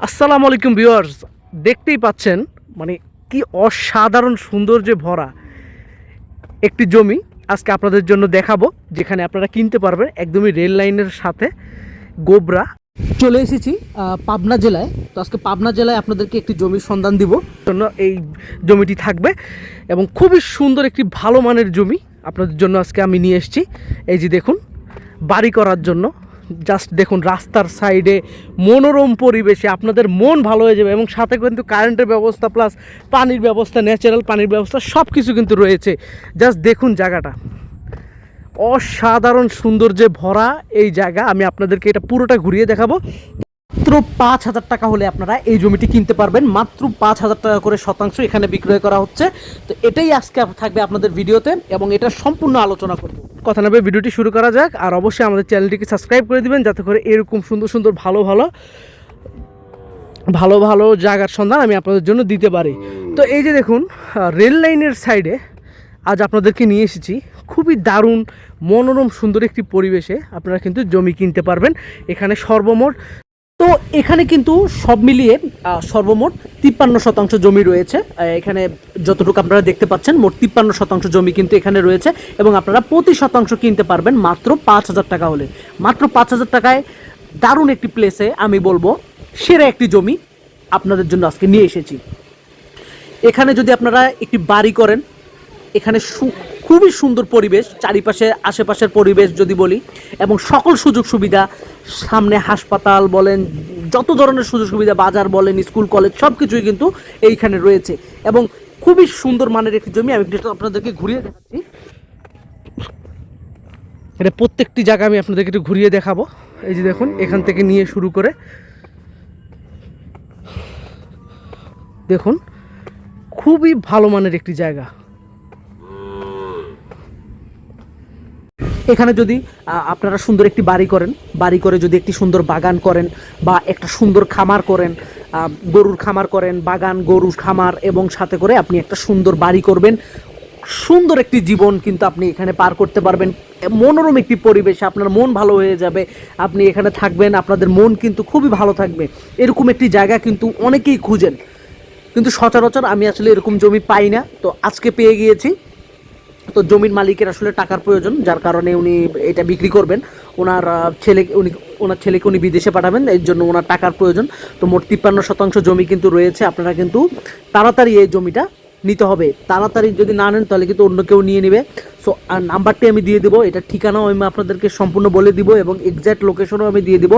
আসসালামু আলাইকুম ভিউয়ার্স, দেখতেই পাচ্ছেন মানে কি অসাধারণ সৌন্দর্যে ভরা একটি জমি আজকে আপনাদের জন্য দেখাবো, যেখানে আপনারা কিনতে পারবেন একদমই রেল লাইনের সাথে। গোবরা চলে এসেছি পাবনা জেলায়। তো আজকে পাবনা জেলায় আপনাদেরকে একটি জমির সন্ধান দিব জন্য এই জমিটি থাকবে এবং খুবই সুন্দর একটি ভালো মানের জমি আপনাদের জন্য আজকে আমি নিয়ে এসেছি। এই যে দেখুন, বাড়ি করার জন্য। জাস্ট দেখুন, রাস্তার সাইডে মনোরম পরিবেশে আপনাদের মন ভালো হয়ে যাবে এবং সাথে কিন্তু কারেন্টের ব্যবস্থা প্লাস পানির ব্যবস্থা, ন্যাচারাল পানির ব্যবস্থা সব কিছু কিন্তু রয়েছে। জাস্ট দেখুন জায়গাটা, অসাধারণ সৌন্দর্যে ভরা এই জায়গা। আমি আপনাদেরকে এটা পুরোটা ঘুরিয়ে দেখাবো। মাত্র 5,000 টাকা হলে আপনারা এই জমিটি কিনতে পারবেন। মাত্র 5,000 টাকা করে শতাংশ এখানে বিক্রয় করা হচ্ছে। তো এটাই আজকে থাকবে আপনাদের ভিডিওতে এবং এটা সম্পূর্ণ আলোচনা করব। কথা না বলে ভিডিওটি শুরু করা যাক। আর অবশ্যই আমাদের চ্যানেলটিকে সাবস্ক্রাইব করে দিবেন, যাতে করে এরকম সুন্দর সুন্দর ভালো ভালো জায়গার সন্ধান আমি আপনাদের জন্য দিতে পারি। তো এই যে দেখুন, রেল লাইনের সাইডে আজ আপনাদেরকে নিয়ে এসেছি। খুবই দারুণ মনোরম সুন্দর একটি পরিবেশে আপনারা কিন্তু জমি কিনতে পারবেন এখানে সর্বমোট। তো এখানে কিন্তু সব মিলিয়ে সর্বমোট 53% জমি রয়েছে। এখানে যতটুকু আপনারা দেখতে পাচ্ছেন, মোট 53% জমি কিন্তু এখানে রয়েছে এবং আপনারা প্রতি শতাংশ কিনতে পারবেন মাত্র 5,000 টাকা হলে। মাত্র 5,000 টাকায় দারুণ একটি প্লেসে আমি বলবো সেরা একটি জমি আপনাদের জন্য আজকে নিয়ে এসেছি। এখানে যদি আপনারা একটি বাড়ি করেন, এখানে খুবই সুন্দর পরিবেশ, চারিপাশে আশেপাশের পরিবেশ যদি বলি, এবং সকল সুযোগ সুবিধা, সামনে হাসপাতাল বলেন, যত ধরনের সুযোগ সুবিধা, বাজার বলেন, স্কুল কলেজ সব কিছুই কিন্তু এইখানে রয়েছে এবং খুবই সুন্দর মানের একটি জমি। আমি আপনাদেরকে ঘুরিয়ে দেখাচ্ছি। এটা প্রত্যেকটি জায়গা আমি আপনাদেরকে একটু ঘুরিয়ে দেখাবো। এই যে দেখুন, এখান থেকে নিয়ে শুরু করে দেখুন, খুবই ভালো মানের একটি জায়গা। এখানে যদি আপনারা সুন্দর একটি বাড়ি করেন, বাড়ি করে যদি একটি সুন্দর বাগান করেন বা একটা সুন্দর খামার করেন, গরুর খামার করেন, বাগান, গরুর খামার, এবং সাথে করে আপনি একটা সুন্দর বাড়ি করবেন, সুন্দর একটি জীবন কিন্তু আপনি এখানে পার করতে পারবেন। মনোরম একটি পরিবেশে আপনার মন ভালো হয়ে যাবে। আপনি এখানে থাকবেন, আপনাদের মন কিন্তু খুবই ভালো থাকবে। এরকম একটি জায়গা কিন্তু অনেকেই খুঁজেন, কিন্তু সচরাচর আমি আসলে এরকম জমি পাই না। তো আজকে পেয়ে গিয়েছি। তো জমির মালিকের আসলে টাকার প্রয়োজন, যার কারণে উনি এটা বিক্রি করবেন। ওনার ছেলেকে উনি বিদেশে পাঠাবেন, এর জন্য ওনার টাকার প্রয়োজন। তো মোট 53% জমি কিন্তু রয়েছে। আপনারা কিন্তু তাড়াতাড়ি এই জমিটা নিতে হবে। তাড়াতাড়ি যদি না নেন তাহলে কিন্তু অন্য কেউ নিয়ে নেবে। সো নাম্বারটি আমি দিয়ে দেবো, এটা ঠিকানাও আমি আপনাদেরকে সম্পূর্ণ বলে দিব এবং এক্স্যাক্ট লোকেশনও আমি দিয়ে দিব।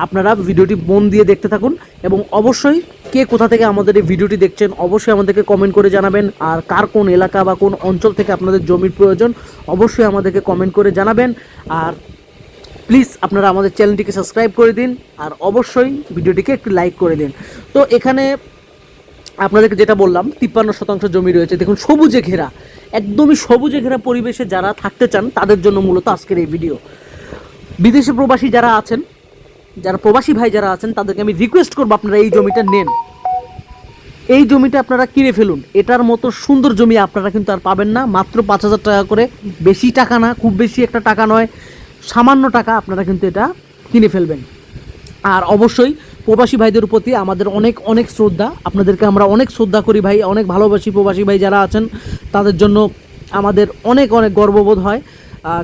আপনারা ভিডিওটি মন দিয়ে দেখতে থাকুন এবং অবশ্যই কে কোথা থেকে আমাদের এই ভিডিওটি দেখছেন অবশ্যই আমাদেরকে কমেন্ট করে জানাবেন। আর কার কোন এলাকা বা কোন অঞ্চল থেকে আপনাদের জমির প্রয়োজন অবশ্যই আমাদেরকে কমেন্ট করে জানাবেন। আর প্লিজ আপনারা আমাদের চ্যানেলটিকে সাবস্ক্রাইব করে দিন আর অবশ্যই ভিডিওটিকে একটু লাইক করে দিন। তো এখানে আপনাদেরকে যেটা বললাম, 53% জমি রয়েছে। দেখুন, সবুজে ঘেরা, একদমই সবুজে ঘেরা পরিবেশে যারা থাকতে চান তাদের জন্য মূলত আজকের এই ভিডিও। বিদেশি প্রবাসী যারা আছেন, যারা প্রবাসী ভাই যারা আছেন, তাদেরকে আমি রিকোয়েস্ট করবো আপনারা এই জমিটা নেন, এই জমিটা আপনারা কিনে ফেলুন। এটার মতো সুন্দর জমি আপনারা কিন্তু আর পাবেন না। মাত্র 5,000 টাকা করে, বেশি টাকা না, খুব বেশি একটা টাকা নয়, সামান্য টাকা আপনারা কিন্তু এটা কিনে ফেলবেন। আর অবশ্যই প্রবাসী ভাইদের প্রতি আমাদের অনেক অনেক শ্রদ্ধা। আপনাদেরকে আমরা অনেক শ্রদ্ধা করি ভাই, অনেক ভালোবাসি। প্রবাসী ভাই যারা আছেন তাদের জন্য আমাদের অনেক অনেক গর্ববোধ হয়,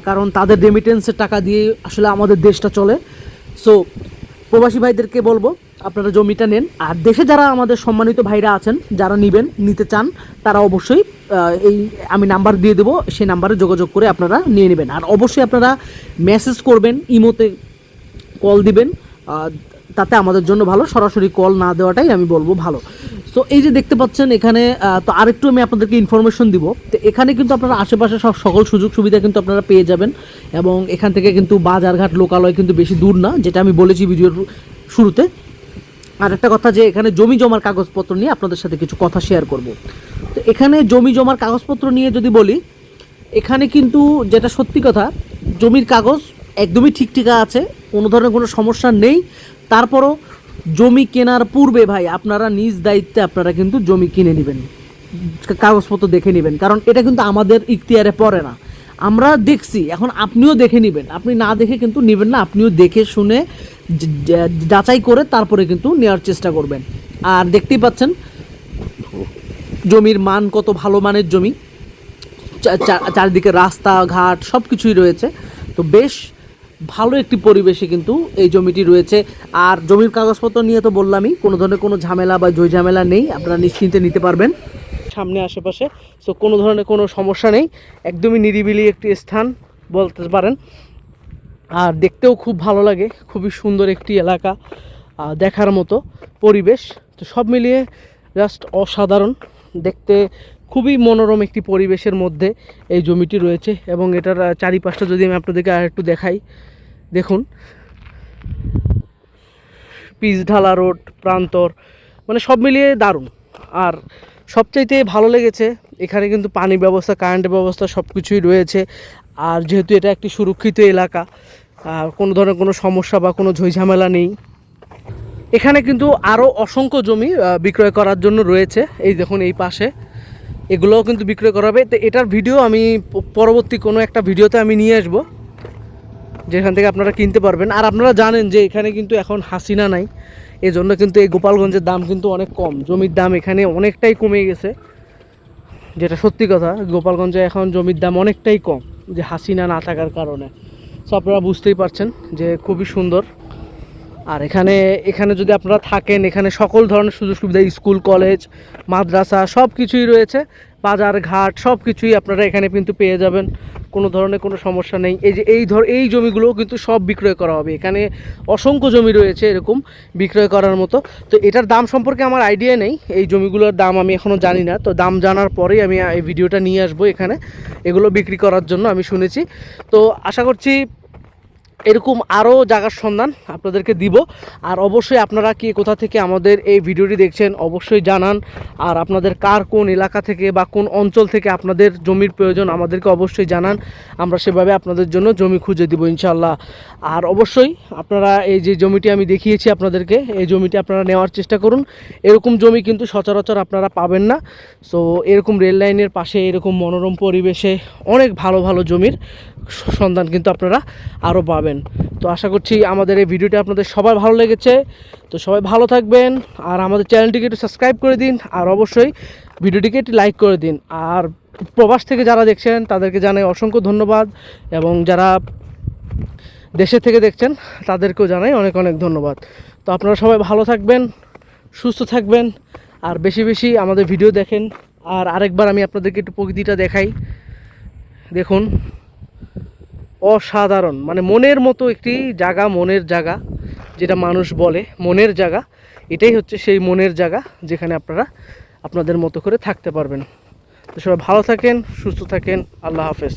কারণ তাদের রেমিটেন্সের টাকা দিয়ে আসলে আমাদের দেশটা চলে। সো প্রবাসী ভাইদেরকে বলবো আপনারা জমিটা নেন। আর দেশে যারা আমাদের সম্মানিত ভাইরা আছেন, যারা নিতে চান, তারা অবশ্যই এই আমি নাম্বার দিয়ে দেবো, সেই নাম্বারে যোগাযোগ করে আপনারা নিয়ে নেবেন। আর অবশ্যই আপনারা মেসেজ করবেন, ইমোতে কল দিবেন, তাতে আমাদের জন্য ভালো। সরাসরি কল না দেওয়াটাই আমি বলবো ভালো। সো এই যে দেখতে পাচ্ছেন এখানে, তো আরেকটু আমি আপনাদেরকে ইনফরমেশন দিব। তো এখানে কিন্তু আপনারা আশেপাশে সকল সুযোগ সুবিধা কিন্তু আপনারা পেয়ে যাবেন এবং এখান থেকে কিন্তু বাজারঘাট লোকালয় কিন্তু বেশি দূর না, যেটা আমি বলেছি ভিডিওর শুরুতে। আর একটা কথা, যে এখানে জমি জমার কাগজপত্র নিয়ে আপনাদের সাথে কিছু কথা শেয়ার করব। তো এখানে জমি জমার কাগজপত্র নিয়ে যদি বলি, এখানে কিন্তু যেটা সত্যি কথা, জমির কাগজ একদমই ঠিক আছে, কোনো ধরনের কোনো সমস্যা নেই। তারপরও জমি কেনার পূর্বে ভাই আপনারা নিজ দায়িত্বে আপনারা কিন্তু জমি কিনে নেবেন, কাগজপত্র দেখে নেবেন, কারণ এটা কিন্তু আমাদের ইখতিয়ারে পড়ে না। আমরা দেখছি, এখন আপনিও দেখে নেবেন। আপনি না দেখে কিন্তু নেবেন না, আপনিও দেখে শুনে যাচাই করে তারপরে কিন্তু নেওয়ার চেষ্টা করবেন। আর দেখতেই পাচ্ছেন জমির মান কত ভালো মানের জমি, চারিদিকে রাস্তাঘাট সব কিছুই রয়েছে। তো বেশ ভালো একটি পরিবেশে কিন্তু এই জমিটি রয়েছে। আর জমির কাগজপত্র নিয়ে তো বললামই, কোনো ধরনের কোনো ঝামেলা বা জয় ঝামেলা নেই, আপনারা নিশ্চিন্তে নিতে পারবেন সামনে আশেপাশে। সো কোনো ধরনের কোনো সমস্যা নেই, একদমই নিরিবিলি একটি স্থান বলতে পারেন। আর দেখতেও খুব ভালো লাগে, খুবই সুন্দর একটি এলাকা, দেখার মতো পরিবেশ। তো সব মিলিয়ে জাস্ট অসাধারণ দেখতে, খুবই মনোরম একটি পরিবেশের মধ্যে এই জমিটি রয়েছে। এবং এটার চারিপাশটা যদি আমি আপনাদেরকে আর একটু দেখাই, দেখুন পিচ ঢালা রোড, প্রান্তর, মানে সব মিলিয়ে দারুণ। আর সবচাইতে ভালো লেগেছে এখানে কিন্তু পানি ব্যবস্থা, কারেন্টের ব্যবস্থা সব কিছুই রয়েছে। আর যেহেতু এটা একটি সুরক্ষিত এলাকা, কোনো ধরনের কোনো সমস্যা বা কোনো ঝইঝামেলা নেই। এখানে কিন্তু আরও অসংখ্য জমি বিক্রয় করার জন্য রয়েছে, এই দেখুন এই পাশে এগুলোও কিন্তু বিক্রয় করা হবে। তো এটার ভিডিও আমি পরবর্তী কোনো একটা ভিডিওতে আমি নিয়ে আসবো, যেখান থেকে আপনারা কিনতে পারবেন। আর আপনারা জানেন যে এখানে কিন্তু এখন হাসিনা নাই, এই জন্য কিন্তু এই গোপালগঞ্জের দাম কিন্তু অনেক কম, জমির দাম এখানে অনেকটাই কমে গেছে, যেটা সত্যি কথা। গোপালগঞ্জে এখন জমির দাম অনেকটাই কম, যে হাসিনা না থাকার কারণে। সো আপনারা বুঝতেই পারছেন যে খুবই সুন্দর। আর এখানে যদি আপনারা থাকেন, এখানে সকল ধরনের সুযোগ সুবিধা, স্কুল কলেজ মাদ্রাসা সব কিছুই রয়েছে, বাজার ঘাট সব কিছুই আপনারা এখানে কিন্তু পেয়ে যাবেন, কোনো ধরনের কোনো সমস্যা নেই। এই যে এই জমিগুলোও কিন্তু সব বিক্রয় করা হবে, এখানে অসংখ্য জমি রয়েছে এরকম বিক্রয় করার মতো। তো এটার দাম সম্পর্কে আমার আইডিয়া নেই, এই জমিগুলোর দাম আমি এখনও জানি না। তো দাম জানার পরেই আমি এই ভিডিওটা নিয়ে আসবো এখানে এগুলো বিক্রি করার জন্য, আমি শুনেছি। তো আশা করছি এরকম আরও জায়গার সন্ধান আপনাদেরকে দিব। আর অবশ্যই আপনারা কি কোথা থেকে আমাদের এই ভিডিওটি দেখছেন অবশ্যই জানান। আর আপনাদের কার কোন এলাকা থেকে বা কোন অঞ্চল থেকে আপনাদের জমির প্রয়োজন আমাদেরকে অবশ্যই জানান, আমরা সেভাবে আপনাদের জন্য জমি খুঁজে দিব ইনশাল্লাহ। আর অবশ্যই আপনারা এই যে জমিটি আমি দেখিয়েছি আপনাদেরকে, এই জমিটি আপনারা নেওয়ার চেষ্টা করুন। এরকম জমি কিন্তু সচরাচর আপনারা পাবেন না। সো এরকম রেল লাইনের পাশে এরকম মনোরম পরিবেশে অনেক ভালো ভালো জমির সন্ধান কিন্তু আপনারা আরও পাবেন। তো আশা করছি আমাদের এই ভিডিওটা আপনাদের সবার ভালো লেগেছে। তো সবাই ভালো থাকবেন, আর আমাদের চ্যানেলটিকে একটু সাবস্ক্রাইব করে দিন, আর অবশ্যই ভিডিওটিকে একটু লাইক করে দিন। আর প্রবাস থেকে যারা দেখছেন তাদেরকে জানাই অসংখ্য ধন্যবাদ, এবং যারা দেশে থেকে দেখছেন তাদেরকেও জানাই অনেক অনেক ধন্যবাদ। তো আপনারা সবাই ভালো থাকবেন, সুস্থ থাকবেন, আর বেশি বেশি আমাদের ভিডিও দেখেন। আর আরেকবার আমি আপনাদেরকে একটু প্রকৃতিটা দেখাই, দেখুন অসাধারণ, মানে মনের মতো একটি জায়গা, মনের জায়গা যেটা মানুষ বলে মনের জায়গা, এটাই হচ্ছে সেই মনের জায়গা যেখানে আপনারা আপনাদের মতো করে থাকতে পারবেন। তো সবাই ভালো থাকেন, সুস্থ থাকেন, আল্লাহ হাফেজ।